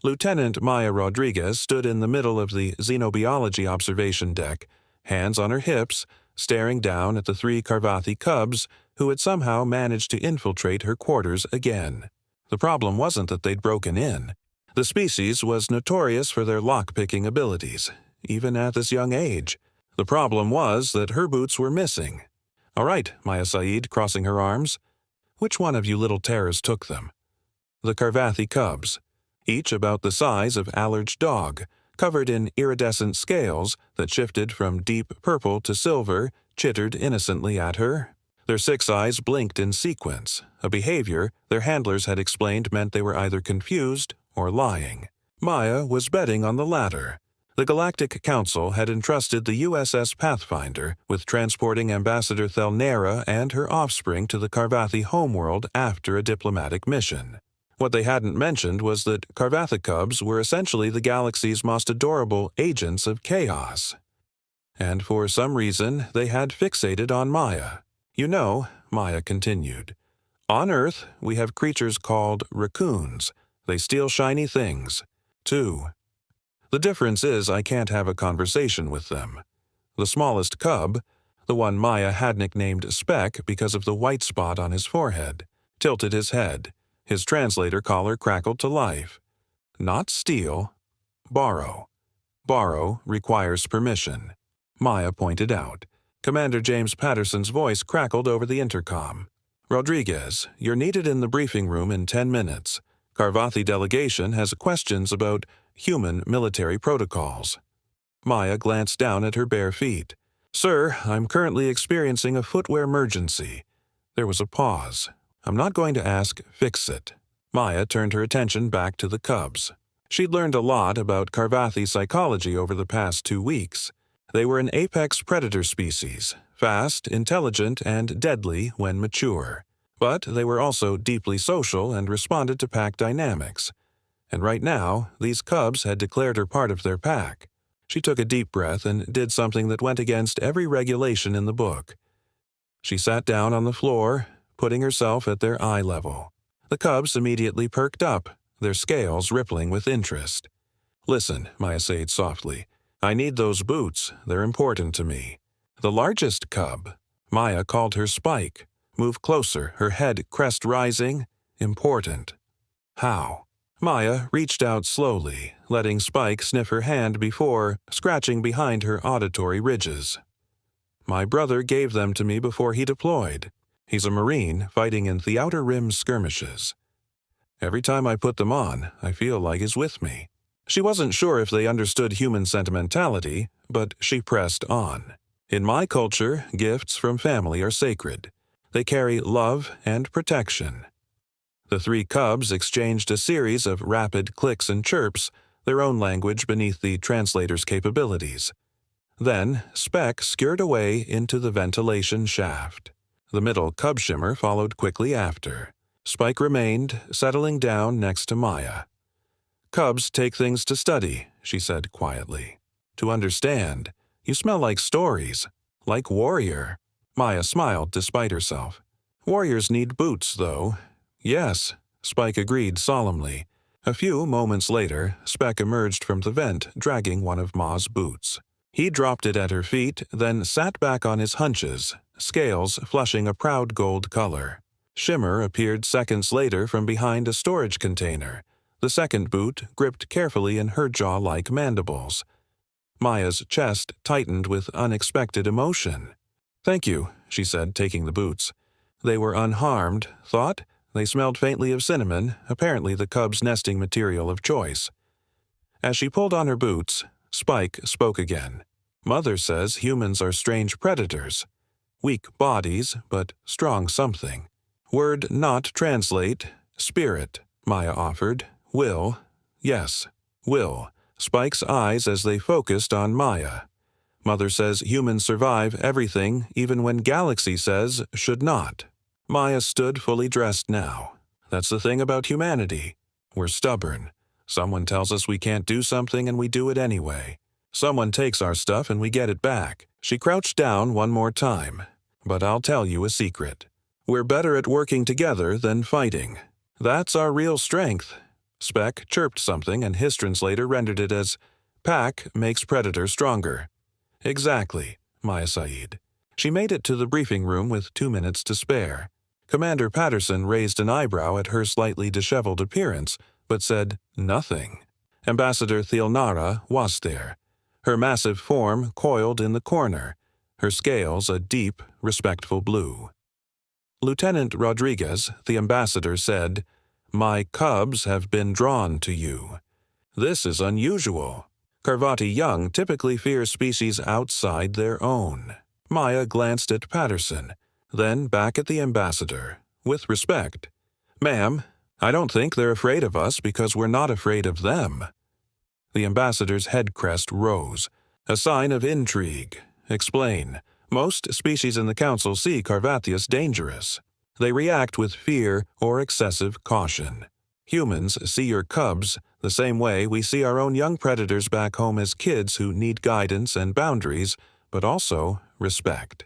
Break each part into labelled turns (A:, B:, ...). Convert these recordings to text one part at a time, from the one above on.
A: Lieutenant Maya Rodriguez stood in the middle of the xenobiology observation deck, hands on her hips, staring down at the 3 Carvathi cubs who had somehow managed to infiltrate her quarters again. The problem wasn't that they'd broken in. The species was notorious for their lock-picking abilities, even at this young age. The problem was that her boots were missing. "All right," Maya Said, crossing her arms. "Which one of you little terrors took them?" The Carvathi cubs, each about the size of Allard's dog, covered in iridescent scales that shifted from deep purple to silver, chittered innocently at her. Their 6 eyes blinked in sequence, a behavior their handlers had explained meant they were either confused or lying. Maya was betting on the latter. The Galactic Council had entrusted the USS Pathfinder with transporting Ambassador Thelnara and her offspring to the Carvathi homeworld after a diplomatic mission. What they hadn't mentioned was that Carvathi cubs were essentially the galaxy's most adorable agents of chaos. And for some reason, they had fixated on Maya. "You know," Maya continued, "on Earth, we have creatures called raccoons. They steal shiny things, too. The difference is I can't have a conversation with them. The smallest cub, the one Maya had nicknamed Speck because of the white spot on his forehead, tilted his head. His translator collar crackled to life. Not steal, borrow. Borrow requires permission," Maya pointed out. Commander James Patterson's voice crackled over the intercom. "Rodriguez, you're needed in the briefing room in 10 minutes. Carvathi delegation has questions about human military protocols." Maya glanced down at her bare feet. "Sir, I'm currently experiencing a footwear emergency." There was a pause. "I'm not going to ask, fix it." Maya turned her attention back to the cubs. She'd learned a lot about Carvathi psychology over the past 2 weeks. They were an apex predator species, fast, intelligent, and deadly when mature. But they were also deeply social and responded to pack dynamics. And right now, these cubs had declared her part of their pack. She took a deep breath and did something that went against every regulation in the book. She sat down on the floor, putting herself at their eye level. The cubs immediately perked up, their scales rippling with interest. "Listen," Maya said softly. "I need those boots. They're important to me." The largest cub, Maya called her Spike, moved closer, her head crest rising. "Important. How?" Maya reached out slowly, letting Spike sniff her hand before scratching behind her auditory ridges. "My brother gave them to me before he deployed. He's a Marine fighting in the Outer Rim skirmishes. Every time I put them on, I feel like he's with me." She wasn't sure if they understood human sentimentality, but she pressed on. "In my culture, gifts from family are sacred. They carry love and protection." The 3 cubs exchanged a series of rapid clicks and chirps, their own language beneath the translator's capabilities. Then, Speck skirted away into the ventilation shaft. The middle cub shimmer followed quickly after. Spike remained, settling down next to Maya. "Cubs take things to study," she said quietly. "To understand. You smell like stories. Like warrior." Maya smiled despite herself. "Warriors need boots, though." "Yes," Spike agreed solemnly. A few moments later, Speck emerged from the vent, dragging one of Ma's boots. He dropped it at her feet, then sat back on his hunches, scales flushing a proud gold color. Shimmer appeared seconds later from behind a storage container, the second boot gripped carefully in her jaw-like mandibles. Maya's chest tightened with unexpected emotion. "Thank you," she said, taking the boots. They were unharmed, thought. They smelled faintly of cinnamon, apparently the cub's nesting material of choice. As she pulled on her boots, Spike spoke again. "Mother says humans are strange predators. Weak bodies, but strong something. Word not translate, spirit," Maya offered. "Will, yes, will." Spike's eyes as they focused on Maya. "Mother says humans survive everything, even when Galaxy says should not." Maya stood fully dressed now. "That's the thing about humanity. We're stubborn. Someone tells us we can't do something and we do it anyway. Someone takes our stuff and we get it back." She crouched down one more time. "But I'll tell you a secret. We're better at working together than fighting. That's our real strength. Spec chirped something and his translator rendered it as, "Pack makes predator stronger." "Exactly," Maya sighed. She made it to the briefing room with 2 minutes to spare. Commander Patterson raised an eyebrow at her slightly disheveled appearance, but said nothing. Ambassador Thelnara was there, her massive form coiled in the corner, her scales a deep, respectful blue. Lieutenant Rodriguez, the ambassador, said, "My cubs have been drawn to you. This is unusual. Carvathi young typically fear species outside their own." Maya glanced at Patterson, then back at the ambassador, with respect. "Ma'am, I don't think they're afraid of us because we're not afraid of them." The ambassador's head crest rose, a sign of intrigue. "Explain. Most species in the Council see Carvathi as dangerous. They react with fear or excessive caution. Humans see your cubs the same way we see our own young predators back home as kids who need guidance and boundaries, but also respect."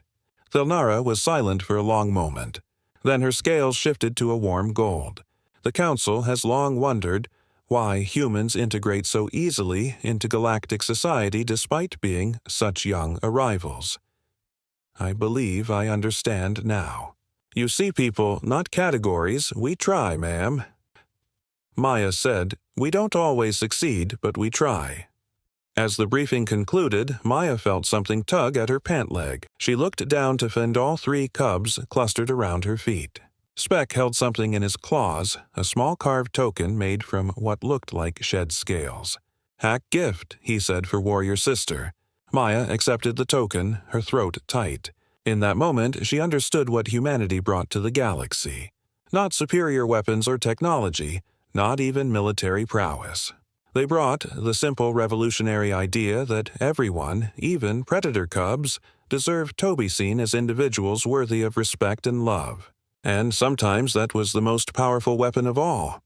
A: Thelnara was silent for a long moment. Then her scales shifted to a warm gold. The Council has long wondered why humans integrate so easily into galactic society despite being such young arrivals. "I believe I understand now. You see people, not categories. We try, ma'am." Maya said, "We don't always succeed, but we try." As the briefing concluded, Maya felt something tug at her pant leg. She looked down to find all 3 cubs clustered around her feet. Spec held something in his claws, a small carved token made from what looked like shed scales. "Hack gift," he said, "for warrior sister." Maya accepted the token, her throat tight. In that moment, she understood what humanity brought to the galaxy. Not superior weapons or technology, not even military prowess. They brought the simple revolutionary idea that everyone, even predator cubs, deserved to be seen as individuals worthy of respect and love. And sometimes that was the most powerful weapon of all.